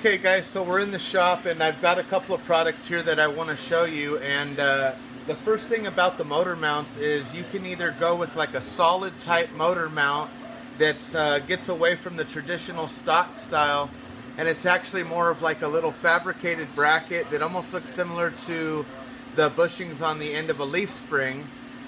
Okay guys, so we're in the shop and I've got a couple of products here that I want to show you. And the first thing about the motor mounts is you can either go with like a solid type motor mount that gets away from the traditional stock style, and it's actually more of like a little fabricated bracket that almost looks similar to the bushings on the end of a leaf spring.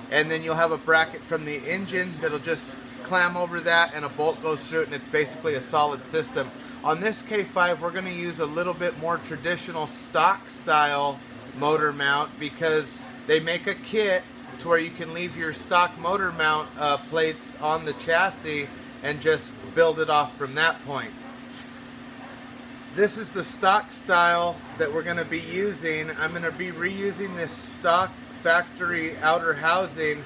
And then you'll have a bracket from the engine that'll just clamp over that and a bolt goes through it, and it's basically a solid system. On this K5 we're going to use a little bit more traditional stock style motor mount because they make a kit to where you can leave your stock motor mount plates on the chassis and just build it off from that point. This is the stock style that we're going to be using. I'm going to be reusing this stock factory outer housing,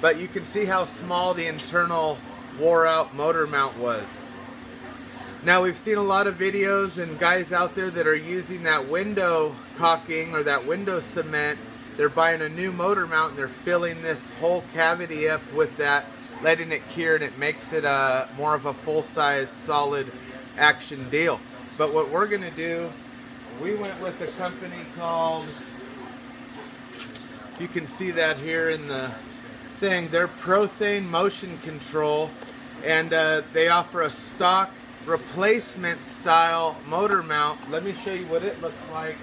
but you can see how small the internal wore out motor mount was. Now we've seen a lot of videos and guys out there that are using that window caulking or that window cement. They're buying a new motor mount and they're filling this whole cavity up with that, letting it cure, and it makes it more of a full-size solid action deal. But what we're going to do, we went with a company called, you can see that here in the thing, they're Prothane Motion Control, and they offer a stock replacement style motor mount. Let me show you what it looks like.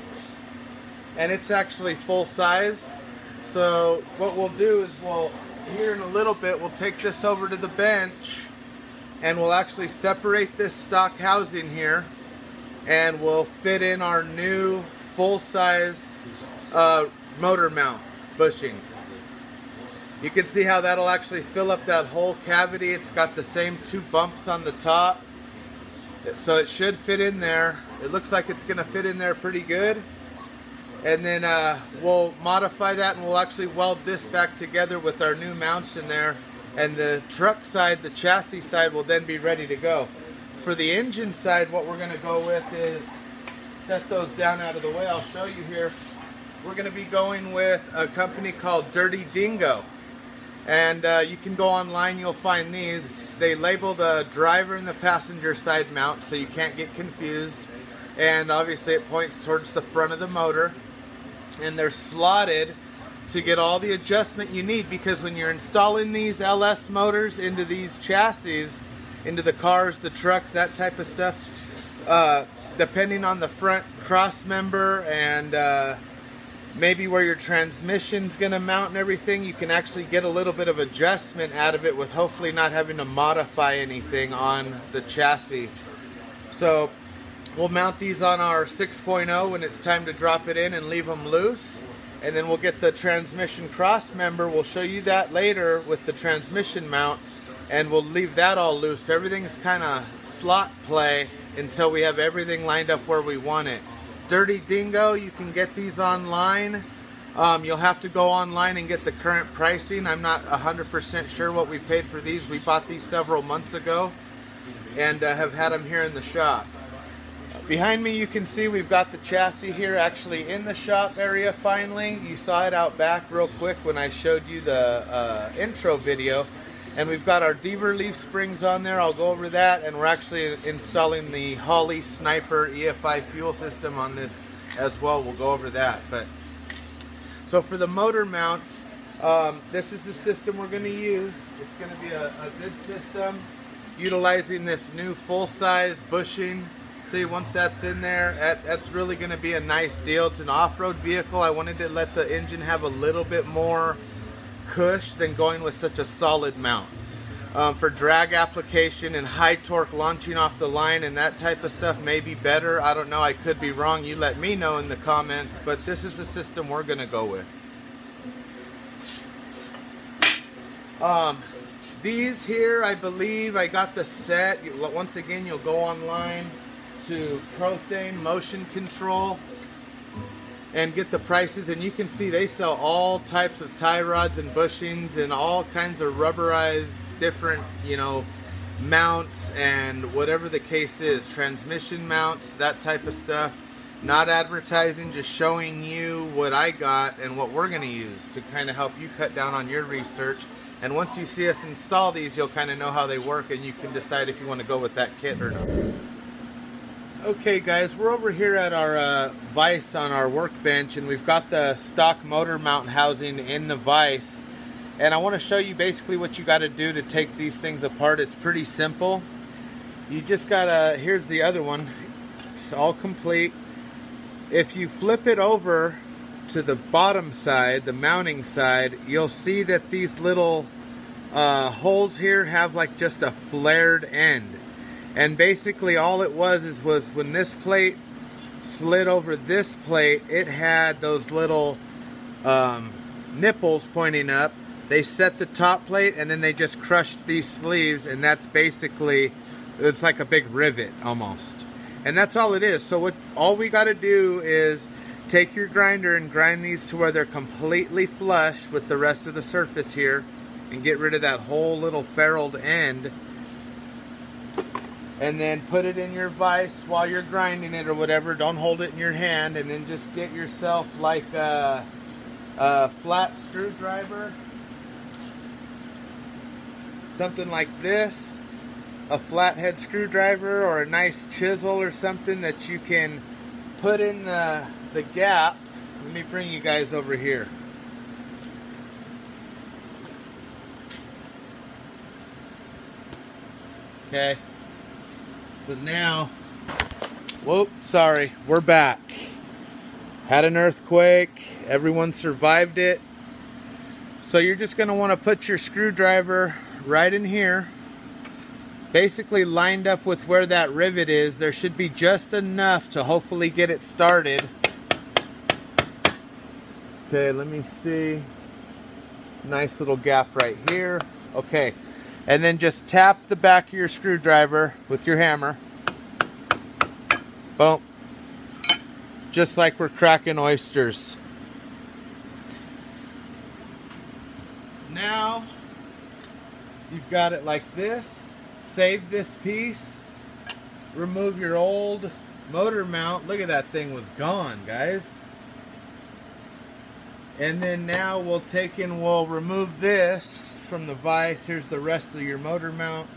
And it's actually full size. So what we'll do is here in a little bit we'll take this over to the bench and we'll actually separate this stock housing here and we'll fit in our new full size motor mount bushing. You can see how that'll actually fill up that whole cavity. It's got the same two bumps on the top, so it should fit in there. It looks like it's going to fit in there pretty good. And then we'll modify that and we'll actually weld this back together with our new mounts in there. And the truck side, the chassis side, will then be ready to go. For the engine side, what we're going to go with is set those down out of the way. I'll show you here. We're going to be going with a company called Dingo. And you can go online, you'll find these. They label the driver and the passenger side mount so you can't get confused. And obviously it points towards the front of the motor. And they're slotted to get all the adjustment you need, because when you're installing these LS motors into these chassis, into the cars, the trucks, that type of stuff, depending on the front cross member and maybe where your transmission's going to mount and everything, you can actually get a little bit of adjustment out of it with hopefully not having to modify anything on the chassis. So we'll mount these on our 6.0 when it's time to drop it in and leave them loose. And then we'll get the transmission cross member. We'll show you that later with the transmission mount. And we'll leave that all loose. So everything's kind of slot play until we have everything lined up where we want it. Dingo, you can get these online. You'll have to go online and get the current pricing. I'm not 100% sure what we paid for these. We bought these several months ago and have had them here in the shop. Behind me you can see we've got the chassis here actually in the shop area finally. You saw it out back real quick when I showed you the intro video. And we've got our Deaver leaf springs on there. I'll go over that, and we're actually installing the Holley Sniper EFI fuel system on this as well. We'll go over that. But so for the motor mounts, this is the system we're going to use. It's going to be a good system utilizing this new full-size bushing. See, once that's in there, that's really going to be a nice deal. It's an off-road vehicle. I wanted to let the engine have a little bit more cush than going with such a solid mount. For drag application and high torque launching off the line and that type of stuff may be better. I don't know, I could be wrong. You let me know in the comments, but this is the system we're going to go with. These here, I believe I got the set. Once again, you'll go online to Prothane Motion Control and get the prices, and you can see they sell all types of tie rods and bushings and all kinds of rubberized different, you know, mounts and whatever the case is, transmission mounts, that type of stuff. Not advertising, just showing you what I got and what we're going to use to kind of help you cut down on your research. And once you see us install these, you'll kind of know how they work and you can decide if you want to go with that kit or not. Okay guys, we're over here at our vise on our workbench, and we've got the stock motor mount housing in the vise, and I want to show you basically what you got to do to take these things apart. It's pretty simple. You just gotta, here's the other one, it's all complete. If you flip it over to the bottom side, the mounting side, you'll see that these little holes here have like just a flared end. And basically all it was when this plate slid over this plate, it had those little nipples pointing up. They set the top plate and then they just crushed these sleeves, and that's basically, it's like a big rivet almost. And that's all it is. So all we got to do is take your grinder and grind these to where they're completely flush with the rest of the surface here, and get rid of that whole little ferruled end. And then put it in your vise while you're grinding it or whatever. Don't hold it in your hand. And then just get yourself like a flat screwdriver. Something like this. A flathead screwdriver or a nice chisel or something that you can put in the gap. Let me bring you guys over here. Okay. So now, whoop, sorry, we're back. Had an earthquake, everyone survived it. So you're just gonna wanna put your screwdriver right in here, basically lined up with where that rivet is. There should be just enough to hopefully get it started. Okay, let me see. Nice little gap right here. Okay. And then just tap the back of your screwdriver with your hammer. Boom. Just like we're cracking oysters. Now, you've got it like this. Save this piece. Remove your old motor mount. Look at that thing was gone, guys. And then now we'll take and we'll remove this from the vise. Here's the rest of your motor mount.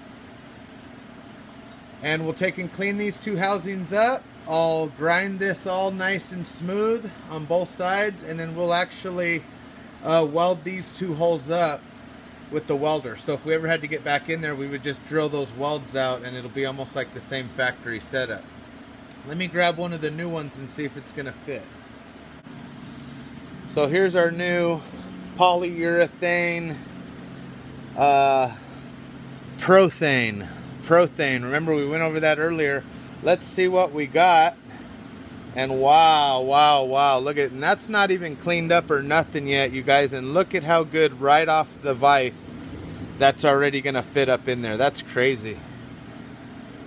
And we'll take and clean these two housings up. I'll grind this all nice and smooth on both sides, and then we'll actually weld these two holes up with the welder. So if we ever had to get back in there, we would just drill those welds out and it'll be almost like the same factory setup. Let me grab one of the new ones and see if it's gonna fit. So here's our new polyurethane prothane. Remember, we went over that earlier. Let's see what we got. And wow, wow, wow. Look at, and that's not even cleaned up or nothing yet, you guys. And look at how good right off the vise that's already gonna fit up in there. That's crazy.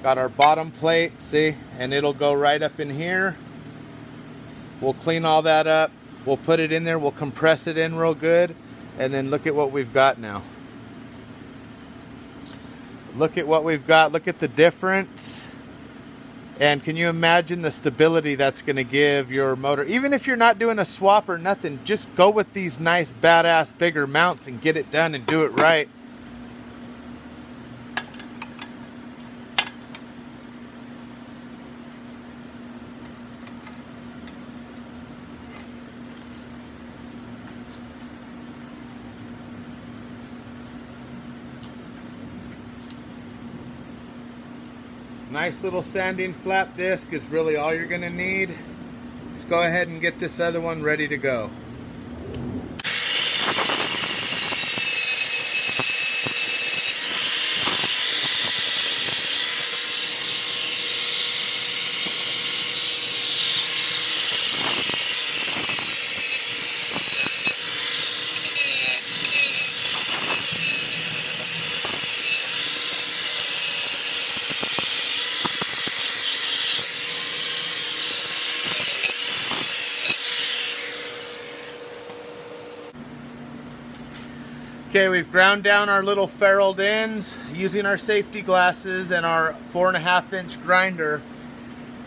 Got our bottom plate, see? And it'll go right up in here. We'll clean all that up. We'll put it in there, we'll compress it in real good, and then look at what we've got now. Look at what we've got, look at the difference. And can you imagine the stability that's gonna give your motor? Even if you're not doing a swap or nothing, just go with these nice, badass, bigger mounts and get it done and do it right. Nice little sanding flap disc is really all you're gonna need. Let's go ahead and get this other one ready to go. Okay, we've ground down our little ferruled ends using our safety glasses and our 4.5-inch grinder.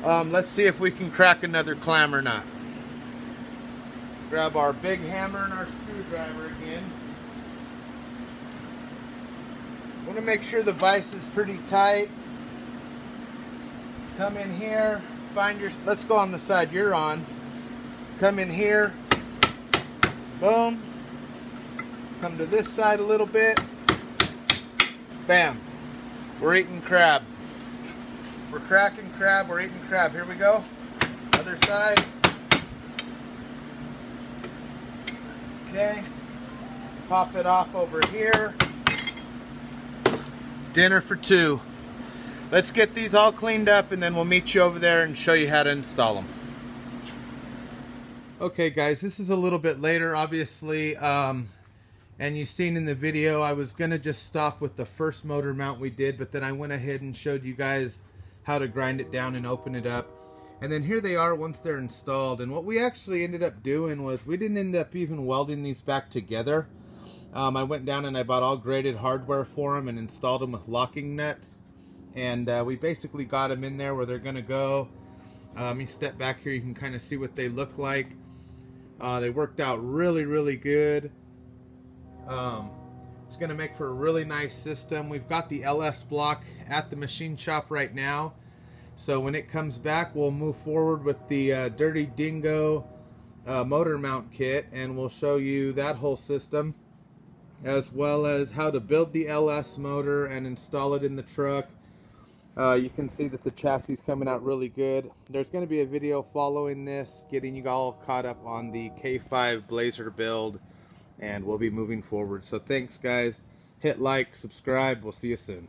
Let's see if we can crack another clam or not. Grab our big hammer and our screwdriver again. Want to make sure the vise is pretty tight. Come in here, find your, let's go on the side you're on. Come in here, boom. Come to this side a little bit, bam. We're eating crab. We're cracking crab, we're eating crab. Here we go, other side. Okay, pop it off over here. Dinner for two. Let's get these all cleaned up and then we'll meet you over there and show you how to install them. Okay guys, this is a little bit later obviously, and you've seen in the video I was gonna just stop with the first motor mount we did, but then I went ahead and showed you guys how to grind it down and open it up. And then here they are once they're installed. And what we actually ended up doing was we didn't end up even welding these back together. I went down and I bought all graded hardware for them and installed them with locking nuts. And we basically got them in there where they're going to go. Let me step back here, you can kind of see what they look like. They worked out really, really good. It's going to make for a really nice system. We've got the LS block at the machine shop right now. So when it comes back, we'll move forward with the Dirty Dingo motor mount kit, and we'll show you that whole system, as well as how to build the LS motor and install it in the truck. You can see that the chassis is coming out really good. There's going to be a video following this, getting you all caught up on the K5 Blazer build, and we'll be moving forward. So thanks guys, hit like, subscribe, we'll see you soon.